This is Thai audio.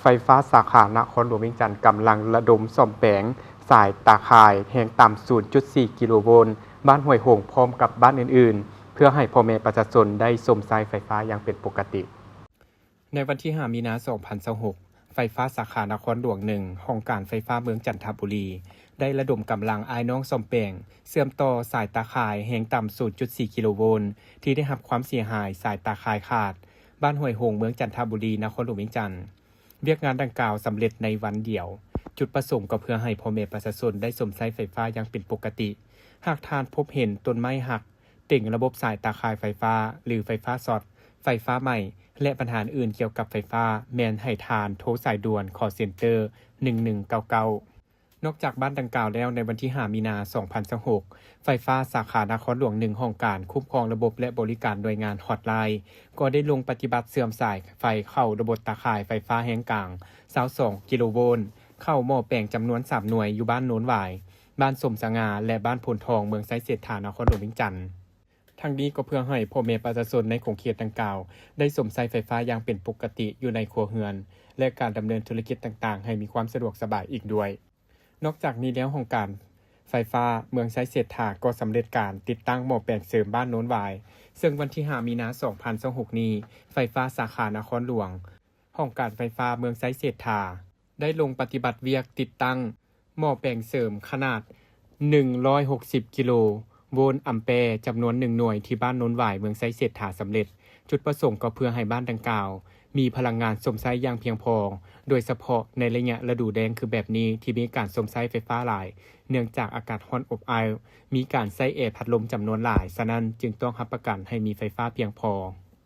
ไฟฟ้าสาขานครหลวงเวียงจันทน์กำลังระดมซ่อมแปลงสายตาข่ายแห่งต่ำ 0.4 กิโลโวลต์บ้านห้วยโหงพร้อมกับบ้านอื่นๆ เพื่อให้พ่อแม่ประชาชนได้ชมสายไฟฟ้าอย่างเป็นปกติ ในวันที่ 5 มีนาคม 2026 ไฟฟ้าสาขานครหลวง1องค์การไฟฟ้าเมืองจันทบุรี ได้ระดมกำลังอ้ายน้องซ่อมแปลงเชื่อมต่อสายตาข่ายแห่งต่ำ 0.4 กิโลโวลต์ที่ได้รับความเสียหายสายตาข่ายขาด บ้านห้วยโหงเมืองจันทบุรีนครหลวงเวียงจันทน์เวียกงานดังกล่าวสำเร็จในวันเดียว จุดประสงค์ก็เพื่อให้พ่อแม่ประชาชนได้ชมสายไฟฟ้าอย่างเป็นปกติ หากทานพบเห็นต้นไม้หักติ่งระบบสายตาข่ายไฟฟ้าหรือไฟฟ้าช็อตไฟฟ้าใหม่และปัญหาอื่นเกี่ยวกับไฟฟ้าแมนให้ทานโทรสายด่วน call center 1199 นอกจากบ้านดังกล่าวแล้วในวันที่ 5 มีนาคม 2026 ไฟฟ้าสาขานครหลวง1ห้องการคุ้มครองระบบและบริการโดยงานฮอตไลน์ก็ได้ลงปฏิบัติเสื่อมสายไฟเข้าระบบตาข่ายไฟฟ้าแห่งกลาง22กิโลโวลต์เข้าหม้อแปลงจำนวน3หน่วยอยู่บ้านโน้นหวายบ้านสมสง่าและบ้านพลทองเมืองไซเศรษฐานครหลวงเวียงจันทน์ทั้งนี้ก็เพื่อให้พ่อแม่ประชาชนในขงเขตดังกล่าวได้สมใช้ไฟฟ้าอย่างเป็นปกติอยู่ในครัวเรือนและการดำเนินธุรกิจต่างๆให้มีความสะดวกสบายอีกด้วยนอกจากนี้แล้วองค์การไฟฟ้าเมืองไซเศรษฐาก็สำเร็จการติดตั้งหม้อแปลงเสริมบ้านโน้นหวายซึ่งวันที่ 5 มีนาคม 2026 นี้ไฟฟ้าสาขานครหลวงองค์การไฟฟ้าเมืองไซเศรษฐาได้ลงปฏิบัติเวียกติดตั้งหม้อแปลงเสริมขนาด160 กิโลโวลต์อัมแปร์จำนวน1หน่วยที่บ้านโน้นหวายเมืองไซเศรษฐาสำเร็จจุดประสงค์ก็เพื่อให้บ้านดังกล่าวมีพลังงานสมใช้อย่างเพียงพอโดยเฉพาะในระยะฤดูแล้งคือแบบนี้ที่มีการสมใช้ไฟฟ้าหลายเนื่องจากอากาศร้อนอบอ้าวมีการใช้แอร์พัดลมจำนวนหลายฉะนั้นจึงต้องรับประกันให้มีไฟฟ้าเพียงพอ